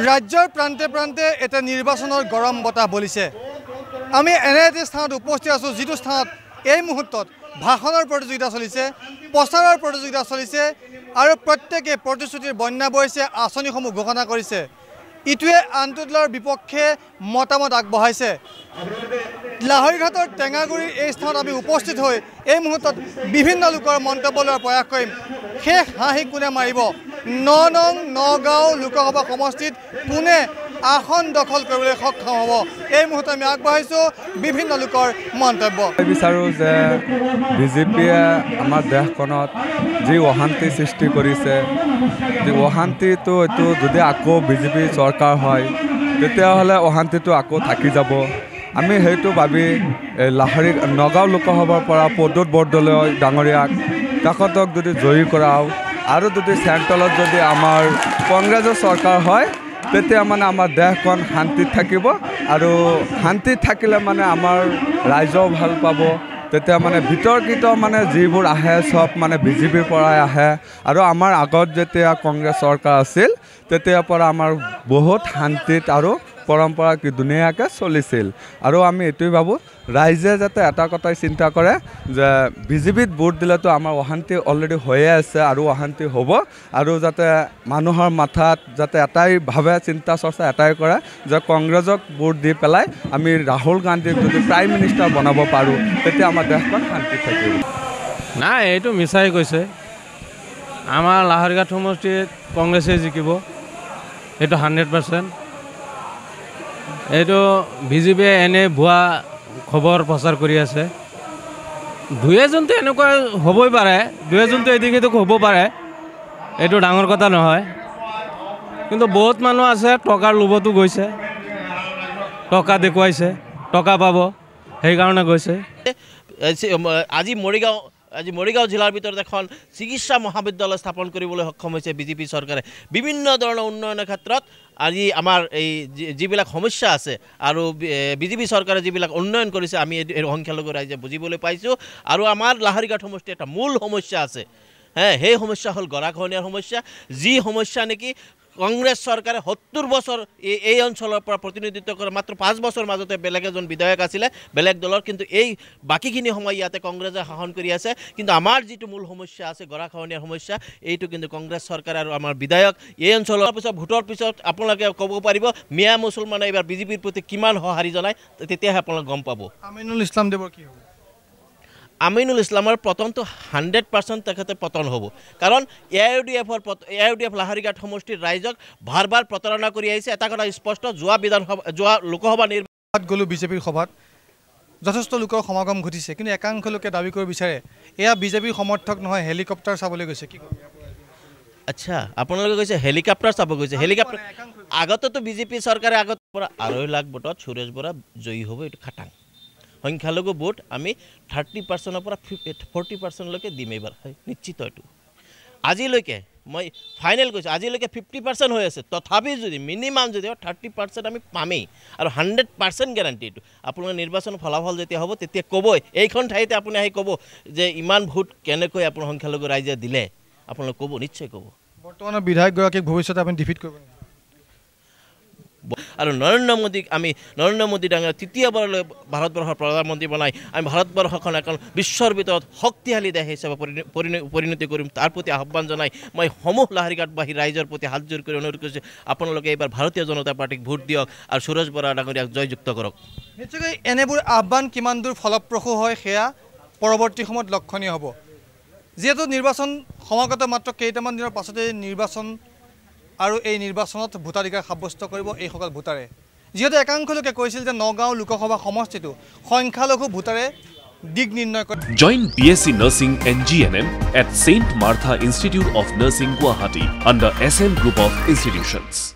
ৰাজ্যৰ প্ৰান্তে প্ৰান্তে এটা নিৰ্বাচনৰ গৰম বতাহ বলিছে। আমি এনে এটা স্থানত উপস্থিত আছোঁ যিটো স্থানত এই মুহূৰ্তত ভাষণৰ প্ৰতিযোগিতা চলিছে, প্ৰচাৰৰ প্ৰতিযোগিতা চলিছে আৰু প্ৰত্যেকে প্ৰতিশ্ৰুতিৰ বন্যা বৈছে, আঁচনিসমূহ ঘোষণা কৰিছে। ইটোৱে আনটোৰ বিপক্ষে মতামত আগবঢ়াইছে। লাহৰীঘাটৰ টেঙাগুৰিৰ এই স্থানত আমি উপস্থিত হৈ এই মুহূৰ্তত বিভিন্ন লোকৰ মন্তব্য লোৱাৰ প্ৰয়াস কৰিম। শেষ হাঁহি কোনে মাৰিব? ৯ নং নগাঁও লোকসভা সমষ্টিত কোনে আসন দখল কৰিবলৈ সক্ষম হ'ব? এই মুহূৰ্তত আমি আগবঢ়াইছোঁ বিভিন্ন লোকৰ মন্তব্য। বিচাৰোঁ যে বিজেপিয়ে আমাৰ দেশখনত যি অশান্তি সৃষ্টি কৰিছে, অশান্তিটো এইটো যদি আকৌ বিজেপি চৰকাৰ হয় তেতিয়াহ'লে অশান্তিটো আকৌ থাকি যাব। আমি সেইটো ভাবি লাহৰী নগাঁও লোকসভাৰ পৰা প্ৰদ্যুৎ বৰদলৈ ডাঙৰীয়াক তেখেতক যদি জয়ী কৰাওঁ আৰু যদি চেণ্ট্ৰেলত যদি আমাৰ কংগ্ৰেছৰ চৰকাৰ হয় তেতিয়া মানে আমাৰ দেশখন শান্তিত থাকিব আৰু শান্তিত থাকিলে মানে আমাৰ ৰাইজেও ভাল পাব। তেতিয়া মানে বিতৰ্কিত মানে যিবোৰ আহে চব মানে বিজেপিৰ পৰাই আহে আৰু আমাৰ আগত যেতিয়া কংগ্ৰেছ চৰকাৰ আছিল তেতিয়াৰ পৰা আমাৰ বহুত শান্তিত আৰু পৰম্পৰা কি ধুনীয়াকৈ চলিছিল। আৰু আমি এইটোৱে ভাবোঁ ৰাইজে যাতে এটা কথাই চিন্তা কৰে যে বিজেপিত ভোট দিলেতো আমাৰ অশান্তি অলৰেডি হৈয়ে আছে আৰু অশান্তি হ'ব, আৰু যাতে মানুহৰ মাথাত যাতে এটাই ভাবে, চিন্তা চৰ্চা এটাই কৰে যে কংগ্ৰেছক ভোট দি পেলাই আমি ৰাহুল গান্ধীক যদি প্ৰাইম মিনিষ্টাৰ বনাব পাৰোঁ তেতিয়া আমাৰ দেশখন শান্তিত থাকিব। নাই, এইটো মিছাই কৈছে। আমাৰ লাহৰীঘাট সমষ্টিত কংগ্ৰেছে জিকিব, এইটো 100%। এইটো বিজেপিয়ে এনে ভুৱা খবৰ প্ৰচাৰ কৰি আছে। দুই এজনটো এনেকুৱা হ'বই পাৰে, দুই এজনটো এদিকেতো হ'ব পাৰে, এইটো ডাঙৰ কথা নহয়। কিন্তু বহুত মানুহ আছে টকাৰ লোভতো গৈছে, টকা দেখুৱাইছে, টকা পাব সেইকাৰণে গৈছে। আজি মৰিগাঁও জিলাৰ ভিতৰত এখন চিকিৎসা মহাবিদ্যালয় স্থাপন কৰিবলৈ সক্ষম হৈছে বিজেপি চৰকাৰে। বিভিন্ন ধৰণৰ উন্নয়নৰ ক্ষেত্ৰত আজি আমাৰ এই যিবিলাক সমস্যা আছে আৰু বিজেপি চৰকাৰে যিবিলাক উন্নয়ন কৰিছে আমি এই সংখ্যালঘু ৰাইজে বুজিবলৈ পাইছোঁ। আৰু আমাৰ লাহৰীঘাট সমষ্টিৰ এটা মূল সমস্যা আছে, সেই সমস্যা হ'ল গৰাখহনীয়াৰ সমস্যা, যি সমস্যা নেকি কংগ্ৰেছ চৰকাৰে ৭০ বছৰ এই অঞ্চলৰ পৰা প্ৰতিনিধিত্ব কৰে। মাত্ৰ ৫ বছৰ মাজতে বেলেগ এজন বিধায়ক আছিলে বেলেগ দলৰ, কিন্তু এই বাকীখিনি সময় ইয়াতে কংগ্ৰেছে শাসন কৰি আছে। কিন্তু আমাৰ যিটো মূল সমস্যা আছে গৰাখহনীয়াৰ সমস্যা, এইটো কিন্তু কংগ্ৰেছ চৰকাৰে আৰু আমাৰ বিধায়ক এই অঞ্চলৰ পিছত ভোটৰ পিছত আপোনালোকে ক'ব পাৰিব মিয়া মুছলমানে এইবাৰ বিজেপিৰ প্ৰতি কিমান সঁহাৰি জনায়, তেতিয়াহে আপোনালোকে গম পাব। আমিনুল ইছলাম দেৱৰ কি হ'ব? আমিনুল ইছলামৰ পতনটো 100% তেখেতে পতন হ'ব। কাৰণ AIUDF লাহৰীঘাট সমষ্টিৰ ৰাইজক বাৰ বাৰ প্ৰতাৰণা কৰি আহিছে। এটা কথা স্পষ্ট, যোৱা লোকসভা নিৰ্বাচনত গ'লোঁ বিজেপিৰ সভাত যথেষ্ট লোকৰ সমাগম ঘটিছে, কিন্তু একাংশ লোকে দাবী কৰিব বিচাৰে এয়া বিজেপিৰ সমৰ্থক নহয়, হেলিকপ্টাৰ চাবলৈ গৈছে। কি আচ্ছা, আপোনালোকে কৈছে হেলিকপ্টাৰ চাব গৈছে। হেলিকপ্টাৰ আগতেতো বিজেপি চৰকাৰে আগত পৰা 2.5 লাখ ভোটত সুৰেশ বৰা জয়ী হ'ব, এইটো খাটাং। সংখ্যালঘু ভোট আমি 30%ৰ পৰা 40%লৈকে দিম এইবাৰ, নিশ্চিত। এইটো আজিলৈকে মই ফাইনেল কৈছোঁ, আজিলৈকে 50% হৈ আছে। তথাপি যদি মিনিমাম যদি 30% আমি পামেই, আৰু 100% গেৰাণ্টি। এইটো আপোনালোকে নিৰ্বাচনৰ ফলাফল যেতিয়া হ'ব তেতিয়া ক'বই, এইখন ঠাইতে আপুনি আহি ক'ব যে ইমান ভোট কেনেকৈ আপোনাৰ সংখ্যালঘু ৰাইজে দিলে, আপোনালোকে ক'ব, নিশ্চয় ক'ব। বৰ্তমানৰ বিধায়কগৰাকীক ভৱিষ্যতে আপুনি ডিফিট কৰিব। আৰু নৰেন্দ্ৰ মোদী ডাঙৰীয়া তৃতীয়বাৰলৈ ভাৰতবৰ্ষৰ প্ৰধানমন্ত্ৰী বনাই আমি ভাৰতবৰ্ষখন এখন বিশ্বৰ ভিতৰত শক্তিশালী দেশ হিচাপে পৰিণতি কৰিম, তাৰ প্ৰতি আহ্বান জনাই মই সমূহ লাহৰীঘাটবাসী ৰাইজৰ প্ৰতি হাতযোৰ কৰি অনুৰোধ কৰিছোঁ, আপোনালোকে এইবাৰ ভাৰতীয় জনতা পাৰ্টীক ভোট দিয়ক আৰু সুৰেশ বৰা ডাঙৰীয়াক জয়যুক্ত কৰক। নিশ্চয়কৈ এনেবোৰ আহ্বান কিমান দূৰ ফলপ্ৰসূ হয় সেয়া পৰৱৰ্তী সময়ত লক্ষণীয় হ'ব। যিহেতু নিৰ্বাচন সমাগত মাত্ৰ কেইটামান দিনৰ পাছতে নিৰ্বাচন, আৰু এই নিৰ্বাচনত ভোটাধিকাৰ সাব্যস্ত কৰিব এইসকল ভোটাৰে। যিহেতু একাংশ লোকে কৈছিল যে নগাঁও লোকসভা সমষ্টিটো সংখ্যালঘু ভোটাৰে দিগ নিৰ্ণয় কৰে। Join BSc Nursing and GNM at St. Martha Institute of Nursing, Guwahati under SM Group of Institutions.